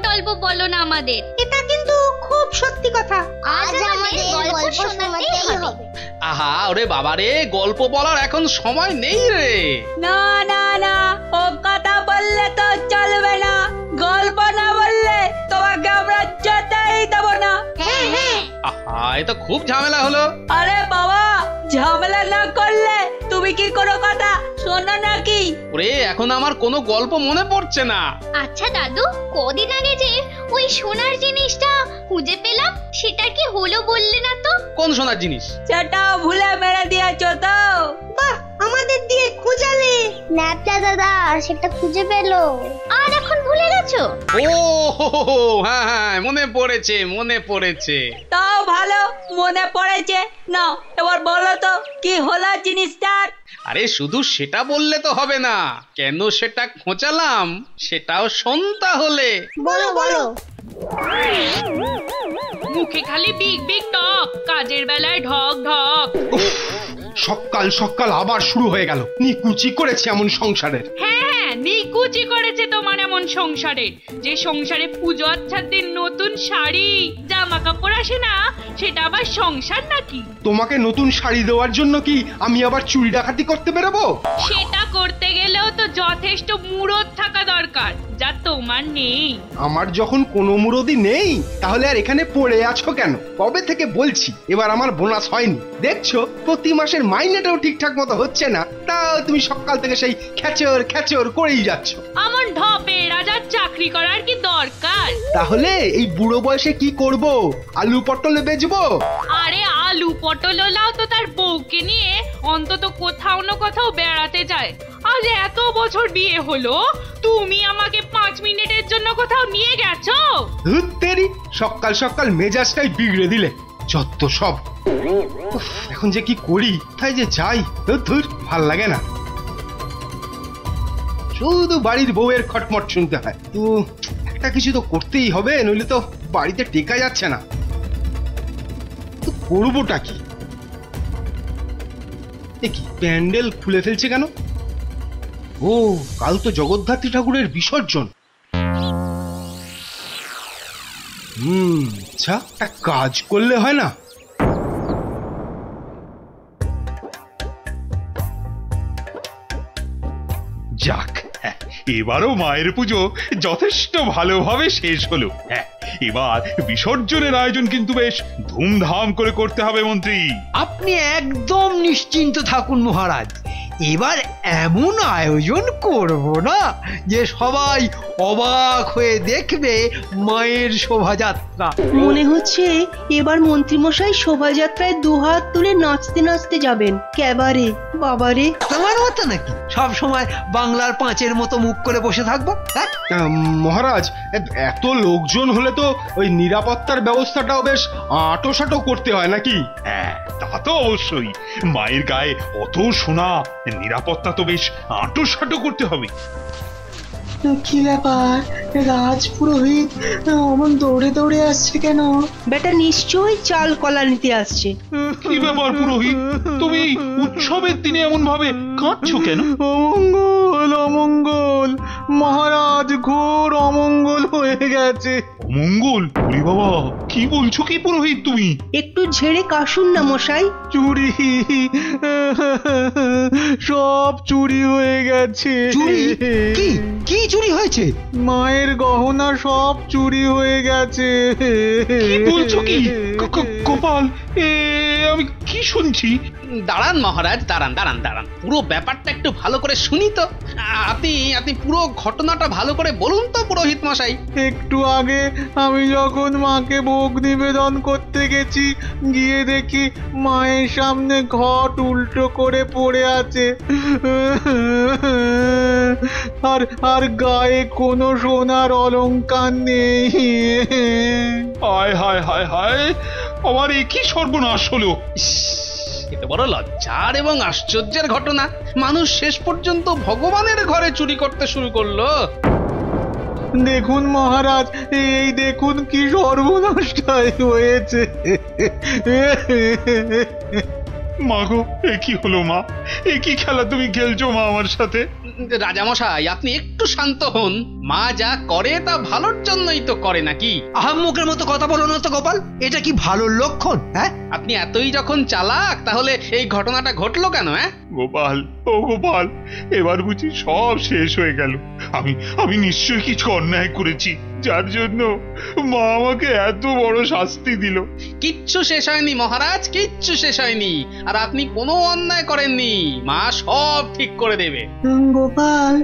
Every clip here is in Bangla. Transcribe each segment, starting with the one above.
টল্প বলো না আমাদের। এটা কিন্তু খুব সত্যি কথা। আজ আমাদের গল্প শোনাতেই হবে। আহা ওরে বাবা রে, গল্প বলার এখন সময় নেই রে। না না না, ও কথা বললে তো চলবে না। গল্প না বললে তোমাকে আমরা যেতেই দেবো না। হ্যাঁ হ্যাঁ। আহা এ তো খুব ঝামেলা হলো। আরে বাবা, ঝামেলা না করলে তুমি কি কোনো কথা শোনো নাকি? ওরে এখন আমার কোনো গল্প মনে পড়ছে না। আচ্ছা দাদু, কদিন আগে যে ওই সোনার জিনিসটা খুঁজে পেলাম, সেটা কি হলো বললে না তো? কোন সোনার জিনিস? সেটা ভুলে মেরে দিয়েছো তো? বাহ, আমাদের দিয়ে খুঁজালে। ন্যাপলা দাদা সেটা খুঁজে পেলো। আর এখন ভুলে গেছো? ও হ্যাঁ হ্যাঁ, মনে পড়েছে মনে পড়েছে। তাও ভালো মনে পড়েছে। না এবার বলো তো কি হলো জিনিসটার? আরে শুধু সেটা বললে তো হবে না, কেন সেটা খোঁচালাম সেটাও শোন তাহলে। বলো বলো। মুখে খালি বিগ বিগ টক, কাজের বেলায় ঢক ঢক। সকাল সকাল আবার শুরু হয়ে গেল। নিকুচি করেছে এমন সংসারের। হ্যাঁ, নিকুচি করেছে তোমার এমন সংসারের, যে সংসারে পুজো আচ্ছাদের নতুন শাড়ি জামা কাপড় আসে না, সেটা আবার সংসার নাকি? তোমাকে নতুন শাড়ি দেওয়ার জন্য কি আমি আবার চুরি ডাকাতি করতে বেরোবো? সেটা করতে গেলেও তো যথেষ্ট মুরদ থাকা দরকার, যা তোমার নেই। আমার যখন কোনো মুরদি নেই তাহলে আর এখানে পড়ে আছো কেন? কবে থেকে বলছি এবার আমার বোনাস হয়নি। দেখছো প্রতি মাসের মাইনেটাও ঠিকঠাক মতো হচ্ছে না, তাও তুমি সকাল থেকে সেই খেচর খেচর করেই যাচ্ছ। আমার ঢপে রাজার চাকরি করার কি দরকার? তাহলে এই বুড়ো বয়সে কি করব? আলু পটলে বেচবো? আরে আলু পটল লাও তো তার বউকে নিয়ে অন্তত কোথাও না কোথাও বেড়াতে যায়। আজ এত বছর বিয়ে হলো, তুমি আমাকে 5 মিনিটের জন্য কোথাও নিয়ে গেছো? ধুত্তেরি, সকাল সকাল মেজাজটাই বিগড়ে দিলে। যত সব। উফ, এখন যে কি করি, তাই যে যাই, ধুর ভাল লাগে না। শুধু বাড়ির বউয়ের খটমট শুনতে হয়। তো একটা কিছু তো করতেই হবে, নইলে তো বাড়িতে টেকা যাচ্ছে না। তো করবোটা কি? কি প্যান্ডেল খুলে ফেলছে কেন? ও কাল তো জগদ্ধাত্রী ঠাকুরের বিসর্জন। আচ্ছা, একটা কাজ করলে হয় না? যাক, এবারও মায়ের পুজো যথেষ্ট ভালোভাবে শেষ হলো। হ্যাঁ, এবার বিসর্জনের আয়োজন কিন্তু বেশ ধুমধাম করে করতে হবে মন্ত্রী। আপনি একদম নিশ্চিন্ত থাকুন মহারাজ, এবার এমন আয়োজন করব না যে সবাই অবাক হয়ে দেখবে মায়ের শোভাযাত্রা। মনে হচ্ছে এবার মন্ত্রীমশাই শোভাযাত্রায় দুহাত তুলে নাচতে নাচতে যাবেন। ক্যাবারে বাবারে। তোমার মতো নাকি সব সময় বাংলার পাঁচের মতো মুখ করে বসে থাকবো? মহারাজ, এত লোকজন হলে তো ওই নিরাপত্তার ব্যবস্থাটাও বেশ আঁটোসাঁটো করতে হয় নাকি? হ্যাঁ, তা তো অবশ্যই। মায়ের গায়ে অত সোনা, নিরাপত্তা তো বেশ আঁটোসাঁটো করতে হবে। কি ব্যাপার, রাজ পুরোহিত অমন দৌড়ে দৌড়ে আসছে কেন? বেটা নিশ্চয়ই চাল কলা নিতে আসছে। কি ব্যাপার পুরোহিত, তুমি উৎসবের দিনে এমন ভাবে কাঁদছো কেন? অমঙ্গল অমঙ্গল, মহারাজ ঘোর অমঙ্গল হয়ে গেছে। অমঙ্গল? ওরে বাবা, কি বলছো কি পুরোহিত তুমি? একটু ঝেড়ে কাশুন না মশাই। চুরি, সব চুরি হয়ে গেছে। চুরি? কি কি চুরি হয়েছে? মায়ের গহনা সব চুরি হয়ে গেছে। কি বলছো কি? গোপাল, আমি কি শুনছি? দাঁড়ান মহারাজ, দাঁড়ান দাঁড়ান দাঁড়ান, পুরো ব্যাপারটা একটু ভালো করে শুনি তো। আপনি পুরো ঘটনাটা ভালো করে বলুন তো পুরোহিত মশাই। একটু আগে আমি যখন মাকে ভোগ নিবেদন করতে গেছি, গিয়ে দেখি মায়ের সামনে ঘট উল্টো করে পড়ে আছে, আর গায়ে কোনো সোনার অলংকার নেই। হায় হায় হায় হায়, আমার একই সর্বনাশ হলো। এত বড় লজ্জার এবং আশ্চর্যের ঘটনা, মানুষ শেষ পর্যন্ত ভগবানের ঘরে চুরি করতে শুরু করলো। দেখুন মহারাজ, এই দেখুন কি সর্বনাশটাই হয়েছে। মা গো, এ কি হলো মা? এ কি খেলা তুমি খেলছো মা আমার সাথে? রাজামশাই, আপনি একটু শান্ত হন। মা যা করে তা ভালোর জন্যই তো করে নাকি? আহাম্মকের মতো কথা বলো না তো গোপাল, এটা কি ভালো লক্ষণ? হ্যাঁ, আপনি এতই যখন চালাক তাহলে এই ঘটনাটা ঘটলো কেন? গোপাল, ও গোপাল, এবার বুঝি সব শেষ হয়ে গেল। আমি নিশ্চয়ই কিছু অন্যায় করেছি, যার জন্য মা আমাকে এত বড় শাস্তি দিল। কিচ্ছু শেষ হয়নি মহারাজ, কিচ্ছু শেষ হয়নি। আর আপনি কোনো অন্যায় করেননি, মা সব ঠিক করে দেবে। গোপাল,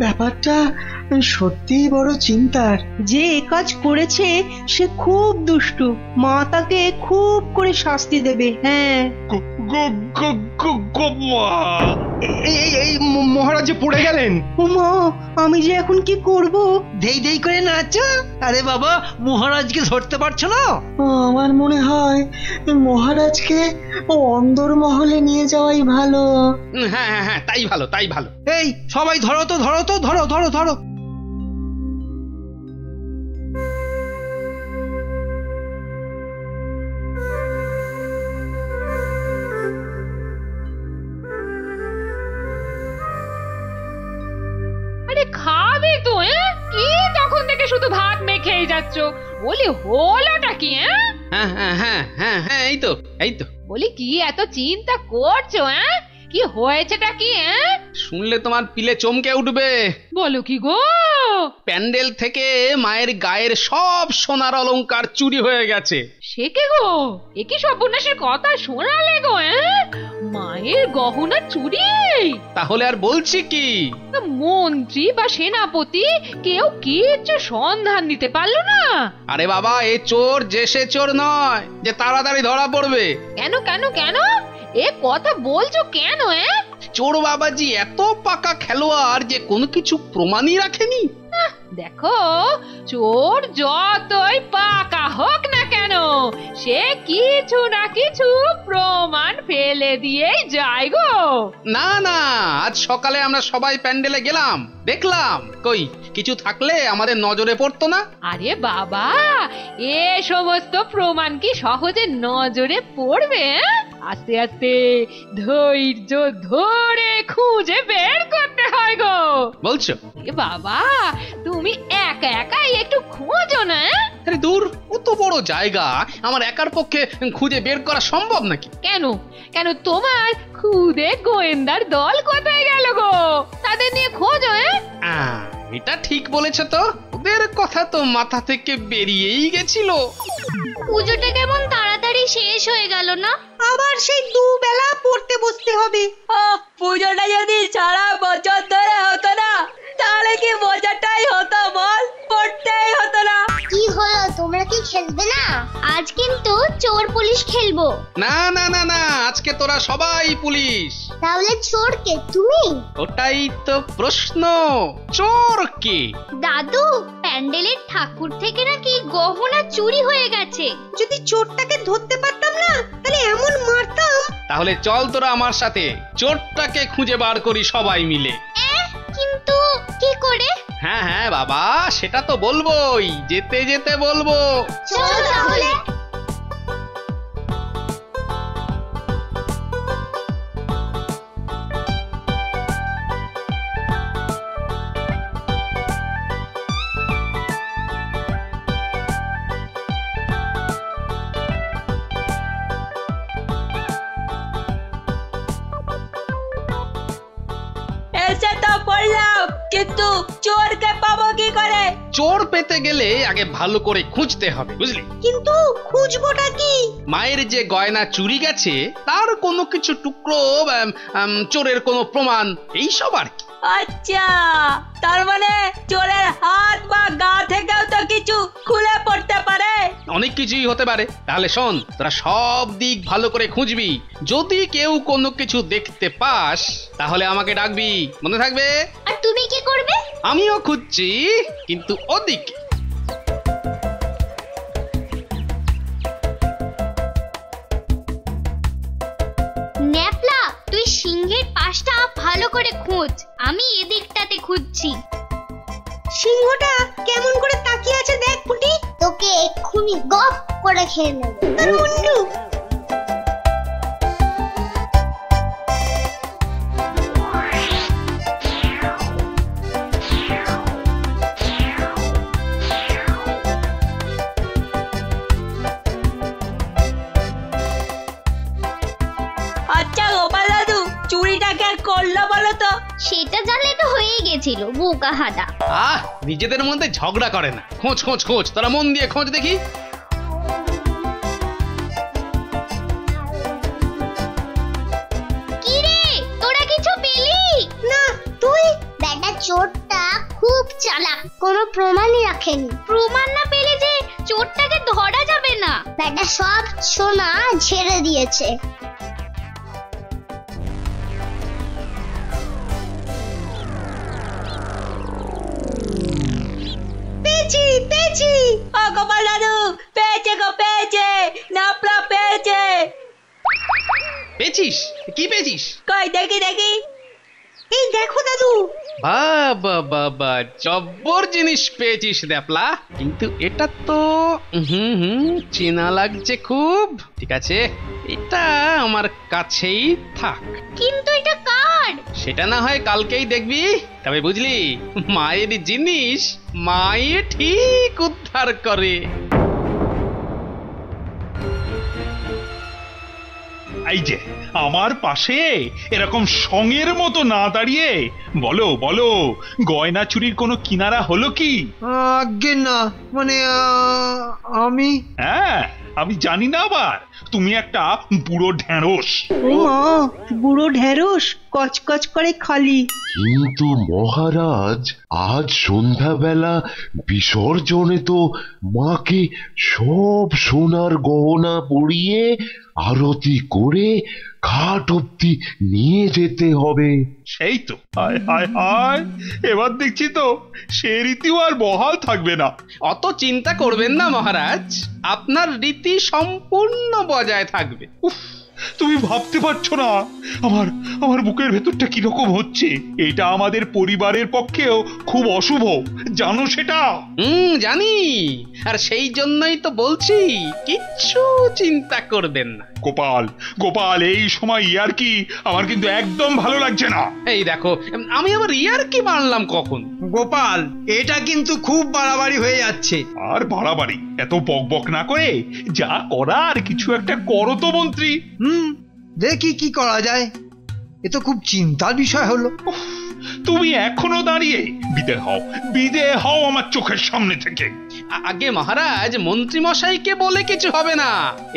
ব্যাপারটা সত্যি বড় চিন্তার। যে এ কাজ করেছে সে খুব দুষ্টু, মা তাকে খুব করে শাস্তি দেবে। হ্যাঁ, এই মহারাজ পড়ে গেলেন। মা, আমি যে এখন কি করব? দেই দেই করে নাচো। আরে বাবা, মহারাজকে ধরতে পারছো না? আমার মনে হয় মহারাজকে অন্দর মহলে নিয়ে যাওয়াই ভালো। হ্যাঁ হ্যাঁ হ্যাঁ, তাই ভালো, তাই ভালো। এই সবাই ধরো তো, ধরো তো, ধরো ধরো ধরো। আরে খাবে তো? কি তখন থেকে শুধু ভাত মেখেই যাচ্ছ? বলি হলোটা কি? হ্যাঁ হ্যাঁ হ্যাঁ হ্যাঁ হ্যাঁ, এই তো এই তো। বলি কি এত চিন্তা করছো? কি হয়েছেটা কি? শুনলে তোমার পিলে চমকে উঠবে। বলো কি গো? প্যান্ডেল থেকে মায়ের গায়ের সব সোনার অলংকার চুরি হয়ে গেছে। সে কে গো? এ কি সর্বনাশের কথা শোনালে গো? মায়ের গহনা চুরি? তাহলে আর বলছি কি? মন্ত্রী বা সেনাপতি কেউ কিচ্ছু সন্ধান দিতে পারলো না? আরে বাবা, এ চোর যে সে চোর নয় যে তাড়াতাড়ি ধরা পড়বে। কেন কেন কেন এ কথা বলছো কেন? চোর বাবাজি এত পাকা খেলোয়াড় যে কোনো কিছু প্রমাণই রাখেনি। দেখো, চোর যতই পাকা হোক না কেন, সে কিছু না কিছু প্রমাণ ফেলে দিয়েই যায় গো। না না, আজ সকালে আমরা সবাই প্যান্ডেলে গেলাম, দেখলাম কই কিছু থাকলে আমাদের নজরে পড়তো না। আরে বাবা, এ সমস্ত প্রমাণ কি সহজে নজরে পড়বে? আস্তে আস্তে ধৈর্য ধরে খুঁজে বের করতে হয় গো। বলছো? এ বাবা, তুমি একা একাই একটু খোঁজো না। আরে দূর, কত বড় জায়গা, আমার একার পক্ষে খুঁজে বের করা সম্ভব নাকি? কেন কেন, তোমার খুদে গোয়েন্দার দল কোথায় গেল গো? তাদের নিয়ে খোঁজো। এটা ঠিক বলেছ তো, ওদের কথা তো মাথা থেকে বেরিয়েই গেছিল। পুজোটা কেমন তাড়াতাড়ি শেষ হয়ে গেল না? আবার সেই দুবেলা পড়তে বসতে হবে। পুজোটা যদি সারা বছর ধরে হতো না, তাহলে কি মজাটাই হতো বল? পড়তেই হতো না। কি হলো, তোমরা কি খেলবে না? আজ কিন্তু চোর পুলিশ খেলবো। না না না না, আজকে তোরা সবাই পুলিশ। তাহলে চোর কে, তুমি? ওটাই তো প্রশ্ন, চোর কে? দাদু, প্যান্ডেলের ঠাকুর থেকে নাকি গহনা চুরি হয়ে গেছে। যদি চোরটাকে ধরতে পারতাম না, তাহলে এমন মারতাম। তাহলে চল তোরা আমার সাথে চোরটাকে খুঁজে বার করি সবাই মিলে। কিন্তু কি করে? হ্যাঁ হ্যাঁ বাবা, সেটা তো বলবোই, যেতে যেতে বলবো। চলো তাহলে। এসে তো পড়লাম, কিন্তু চোরকে পাবো কি করে? চোর পেতে গেলে আগে ভালো করে খুঁজতে হবে, বুঝলি? কিন্তু খুঁজবোটা কি? মায়ের যে গয়না চুরি গেছে তার কোনো কিছু টুকরো, চোরের কোনো প্রমাণ, এইসব আর কি। আচ্ছা, তার মানে চোরের হাত বা গা থেকেও তো কিছু খুলে পড়তে পারে। অনেক কিছুই হতে পারে। তাহলে শোন, তোরা সব দিক ভালো করে খুঁজবি, যদি কেউ কোনো কিছু দেখতে পাস তাহলে আমাকে ডাকবি, মনে থাকবে? আর তুমি কি করবে? আমিও খুঁজছি, কিন্তু ওদিকে। ন্যাপলা, তুই সিংহের পাশটা ভালো করে খোঁজ, আমি এদিকটাতে খুঁজছি। সিংহটা কেমন করে তাকিয়ে আছে দেখ পুটি। তোকে এক্ষুনি গপ করে খেয়ে নেব। মুন্ডু, করলো বলো তো? সেটা জানলে তো হয়েই গেছিল বোকা হাদা। নিজেদের মধ্যে ঝগড়া করে না, খোঁজ খোঁজ খোঁজ, তোরা মন দিয়ে খোঁজ দেখি। কি রে, তোরা কিছু পেলি? না তুই? বেটা চোরটা খুব চালাক, কোনো প্রমাণই রাখেনি। প্রমাণ না পেলে যে চোরটাকে ধরা যাবে না। বেটা সব সোনা ছেড়ে দিয়েছে। পেয়েছি। ও গোপাল দাদু, পেয়েছে গো, পেয়েছে, নাপলা পেয়েছে। পেয়েছিস? কি পেয়েছিস? কই দেখি। এই দেখো দাদু। বাবা বাবা, জব্বর জিনিস পেয়েছিস দ্যাপলা, কিন্তু এটা তো চেনা লাগছে খুব। ঠিক আছে, এটা আমার কাছেই থাক। কিন্তু এটা কার? সেটা না হয় কালকেই দেখবি। তবে বুঝলি, মায়ের জিনিস মায়ে ঠিক উদ্ধার করে। এই যে আমার পাশে এরকম সঙের মতো না দাঁড়িয়ে বলো বলো, গয়না চুরির কোনো কিনারা হলো কি? আজ্ঞে না, মানে আমি হ্যাঁ, আমি জানি না আবার তুমি একটা বুড়ো ঢেঁড়স। ও মা, বুড়ো ঢেঁড়স কচকচ করে খালি। কিন্তু মহারাজ, আজ সন্ধ্যাবেলা বিসর্জনে তো মাকে সব সোনার গহনা পরিয়ে আরতি করে ঘাট অব্দি নিয়ে যেতে হবে। সেই তো, হায় হায় হায়, এবার দেখছি তো সে রীতিও আর বহাল থাকবে না। অত চিন্তা করবেন না মহারাজ, আপনার রীতি সম্পূর্ণ বজায় থাকবে। উফ, তুমি ভাবতে পারছো না আমার বুকের ভেতরটা কিরকম হচ্ছে। এটা আমাদের পরিবারের পক্ষেও খুব অশুভ, জানো সেটা? জানি, আর সেই জন্যই তো বলছি কিচ্ছু চিন্তা করবেন না। গোপাল, এই সময় ইয়ার্কি আমার কিন্তু একদম ভালো লাগছে না। এই দেখো, আমি আবার ইয়ার্কি মারলাম কখন? গোপাল, এটা কিন্তু খুব বাড়াবাড়ি হয়ে যাচ্ছে। আর বাড়াবাড়ি এত বকবক না করে যা করার কিছু একটা করো তো মন্ত্রী। দেখি কি করা যায়। এ তো খুব চিন্তার বিষয় হলো। তুমি এখনো দাঁড়িয়ে? বিদে হও আমার চোখের সামনে থেকে। আগে মহারাজ, মন্ত্রী মশাইকে বলে কিছু হবে না।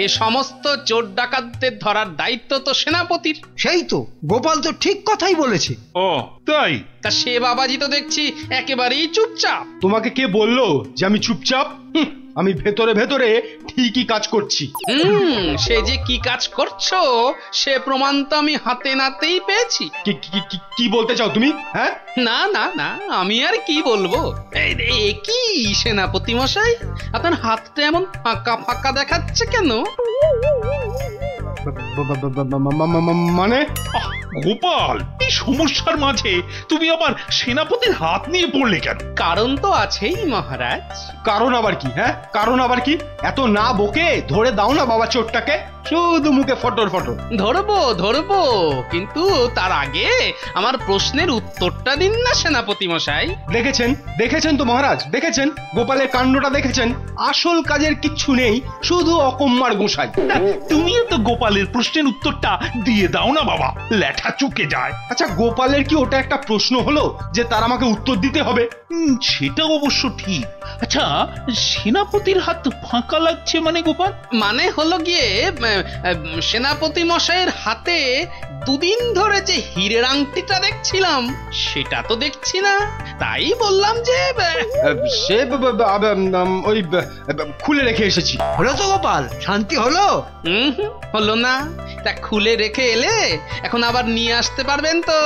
এ সমস্ত চোর ডাকাতদের ধরার দায়িত্ব তো সেনাপতির। সেই তো, গোপাল তো ঠিক কথাই বলেছে। ও তাই? তা সে বাবাজি তো দেখছি একেবারেই চুপচাপ। তোমাকে কে বললো যে আমি চুপচাপ? আমি ভেতরে ভেতরে ঠিকই কাজ করছি। সে যে কি কাজ করছো সে প্রমাণ তো আমি হাতে নাতেই পেয়েছি। কি বলতে চাও তুমি? হ্যাঁ, না না না, আমি আর কি বলবো। কি সেনাপতি মশাই, আপনার হাতটা এমন ফাঁকা ফাঁকা দেখাচ্ছে কেন? মানে গোপাল, এই সমস্যার মাঝে তুমি আবার সেনাপতির হাত নিয়ে পড়লে কেন? কারণ তো আছেই মহারাজ। কারণ আবার কি? হ্যাঁ, কারণ আবার কি? এত না বকে ধরে দাও না বাবা চোরটাকে, শুধু মুখে ফটর ফটর। ধরবো, কিন্তু তার আগে আমার প্রশ্নের উত্তরটা দিন না সেনাপতি মশাই। দেখেছেন তো মহারাজ, দেখেছেন গোপালের কাণ্ডটা দেখেছেন। আসল কাজের কিচ্ছু নেই, শুধু অকম্মার গোসাই। তুমিও তো গোপালের প্রশ্নের উত্তরটা দিয়ে দাও না বাবা, লেঠা চুকে যায়। আচ্ছা, গোপালের কি ওটা একটা প্রশ্ন হলো যে তার আমাকে উত্তর দিতে হবে? সেটা অবশ্য ঠিক। আচ্ছা, সেনাপতির হাত ফাঁকা লাগছে মানে গোপাল? মানে হলো গিয়ে, সেনাপতি মশাইয়ের হাতে দুদিন ধরে যে হীরের আংটিটা দেখছিলাম সেটা তো দেখছি না, তাই বললাম যে সে ওই খুলে রেখে এসেছি। হলো তো গোপাল, শান্তি হলো? হলো না, তা খুলে রেখে এলে এখন আবার নিয়ে আসতে পারবেন তো?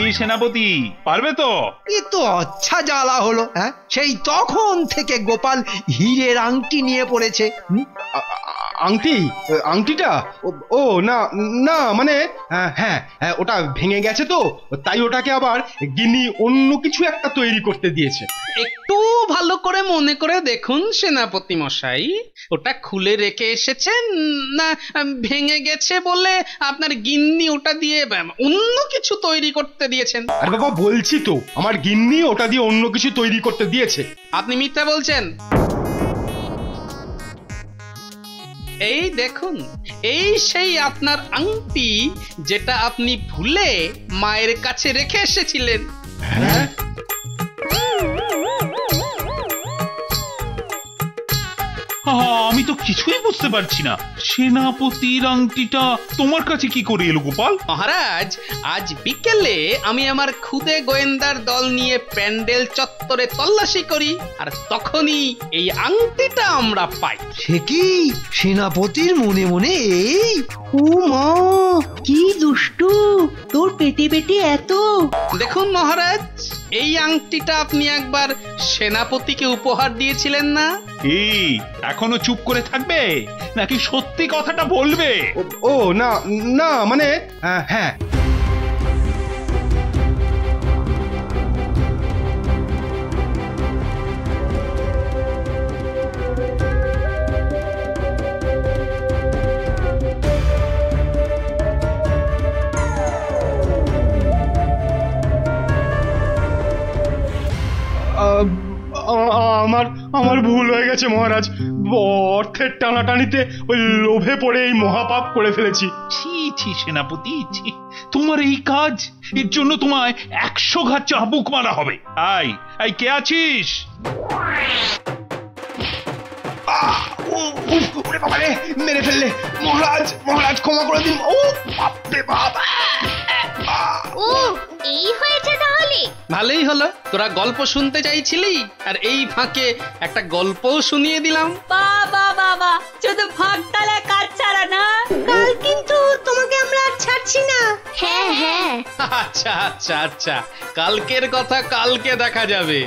এই সেনাপতি পারবে তো? এ তো আচ্ছা জ্বালা হলো। হ্যাঁ, সেই তখন থেকে গোপাল হীরের আংটি নিয়ে পড়েছে। আংটিটা? ও না না, মানে হ্যাঁ, ওটা ভেঙে গেছে তো, তাই ওটাকে আবার গিন্নি অন্য কিছু একটা তৈরি করতে দিয়েছে। একটু ভালো করে মনে করে দেখুন সেনাপতি মশাই, ওটা খুলে রেখে এসেছেন না ভেঙে গেছে বলে আপনার গিন্নি ওটা দিয়ে অন্য কিছু তৈরি করতে দিয়েছেন? আরে বাবা, বলছি তো আমার গিন্নি ওটা দিয়ে অন্য কিছু তৈরি করতে দিয়েছে। আপনি মিথ্যা বলছেন। এই দেখুন, এই সেই আপনার আংটি যেটা আপনি ভুলে মায়ের কাছে রেখে এসেছিলেন। হ্যাঁ? আমি তো কিছুই বুঝতে পারছি না, সেনাপতির আংটিটা তোমার কাছে কি করে এলো গোপাল? মহারাজ, আজ বিকেলে আমি আমার খুদে গোয়েন্দার দল নিয়ে প্যান্ডেল চত্বরে তল্লাশি করি, আর তখনই এই আংটিটা আমরা পাই। সে কি সেনাপতির মনে মনে এই? ও মা, কি দুষ্টু, তোর পেটে পেটে এত। দেখুন মহারাজ, এই আংটিটা আপনি একবার সেনাপতিকে উপহার দিয়েছিলেন না? এই এখনো চুপ করে থাকবে নাকি সত্যি কথাটা বলবে? ও না না, মানে হ্যাঁ, আমার ভুল হয়ে গেছে মহারাজ। অর্থের টানাটানিতে ওই লোভে পড়ে এই মহাপাপ করে ফেলেছি। ছি ছি সেনাপতি, ছি, তোমার এই কাজ, এর জন্য তোমায় 100 ঘা চাবুক মারা হবে। আই কে আছিস? মেরে ফেললে মহারাজ, মহারাজ ক্ষমা করে দিন। ও বাপরে বাপ! ও এই হয়েছে তাহলে। ভালোই হলো, তোরা গল্প শুনতে চাইছিলি, আর এই ফাঁকে একটা গল্পও শুনিয়ে দিলাম। বাবা বাবা, শুধু ফাঁক তালে কাজ ছাড়া না। কাল কিন্তু তোমাকে আমরা আর ছাড়ছি না। হ্যাঁ হ্যাঁ, আচ্ছা আচ্ছা আচ্ছা, কালকের কথা কালকে দেখা যাবে।